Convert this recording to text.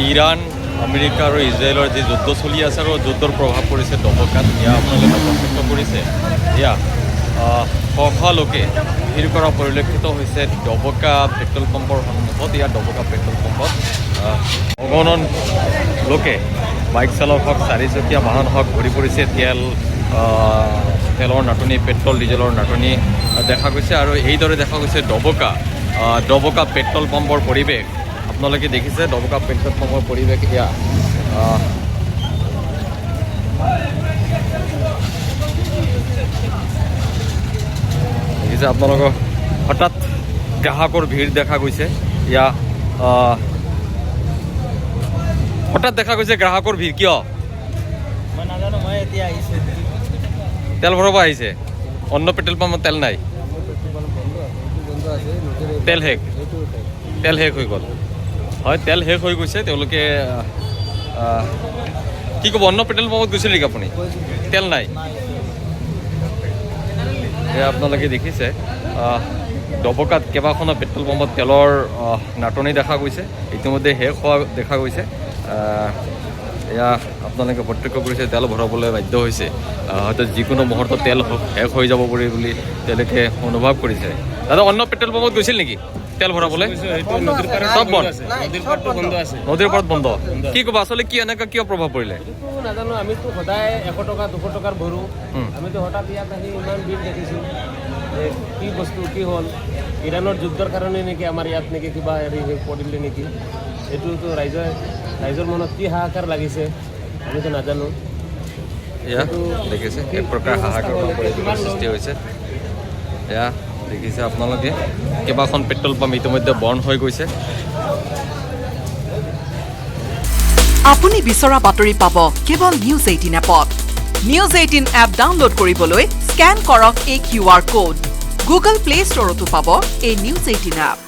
Iran America আৰু ইজৰাইলৰ যি যুদ্ধ চলি আছে আৰু যুদ্ধৰ প্ৰভাৱ পৰিছে ডবকাত এয়া আপোনালোকে প্ৰত্যক্ষ কৰিছে এয়া শ শ লোকে ভিৰ কৰা পৰিলক্ষিত হৈছে ডবকা পেট্ৰল পাম্পৰ সন্মুখত ইয়াত ডবকা পেট্ৰল পাম্পত অগণন লোকে বাইক চালক হওক চাৰিচকীয়া বাহন হওক ভৰি পৰিছে তেলৰ নাটনি পেট্ৰল ডিজেলৰ নাটনি দেখা গৈছে আৰু এইদৰে দেখা গৈছে ডবকা পেট্ৰল পাম্পৰ পৰিৱেশ আপোনালোকে দেখিছে ডবকা পেট্ৰল পাম্পৰ পৰিৱেশ এয়া দেখিছে আপোনালোকৰ হঠাৎ গ্ৰাহকৰ ভিৰ দেখা গৈছে এয়া হঠাৎ দেখা গৈছে গ্ৰাহকৰ ভিৰ কিয় মই নাজানো মই এতিয়া আহিছোঁ তেল ভৰাব আহিছে অন্য পেট্ৰল পাম্পত তেল নাই তেল শেষ হৈ গ'ল হয় তেল শেষ হৈ গৈছে তেওঁলোকে কি ক'ব অন্য পেট্ৰল পাম্পত গৈছিল নেকি আপুনি তেল নাই এয়া আপোনালোকে দেখিছে ডবকাত কেইবাখনো পেট্ৰল পাম্পত তেলৰ নাটনি দেখা গৈছে ইতিমধ্যে শেষ হোৱা দেখা গৈছে এয়া আপোনালোকে প্ৰত্যক্ষ কৰিছে তেল ভৰাবলৈ বাধ্য হৈছে হয়তো যিকোনো মুহূৰ্তত তেল শেষ হৈ যাব পাৰি বুলি তেওঁলোকে অনুভৱ কৰিছে দাদা অন্য পেট্ৰল পাম্পত গৈছিল নেকি তেল ভৰাবলৈ চব বন্ধ নদীৰ পাৰত বন্ধ কি ক'ব আচলতে কি এনেকুৱা কিয় প্ৰভাৱ পৰিলে নাজানো আমিতো সদায় 100 টকা 200 টকাৰ ভৰোঁ আমিতো হঠাৎ ইয়াত আহি ইমান বিল দেখিছোঁ কি বস্তু কি হ'ল ইৰাণৰ যুদ্ধৰ কাৰণে নেকি আমাৰ ইয়াত নেকি কিবা হেৰি পৰিলে নেকি এইটোতো ৰাইজৰ মনত কি হাহাকাৰ লাগিছে আমিতো নাজানো এয়া দেখিছে এক প্ৰকাৰ হাহাকাৰ পৰিৱেশৰ সৃষ্টি হৈছে এয়া দেখিছে আপোনালোকে কেইবাখন পেট্ৰল পাম্প ইতিমধ্যে বন্ধ হৈ গৈছে আপুনি বিচৰা বাতৰি পাব কেৱল নিউজ 18 এপত নিউজ 18 এপ ডাউনলোড কৰিবলৈ স্কেন কৰক এই QR কোড গুগল প্লে ষ্টৰতো পাব এই নিউজ 18 এপ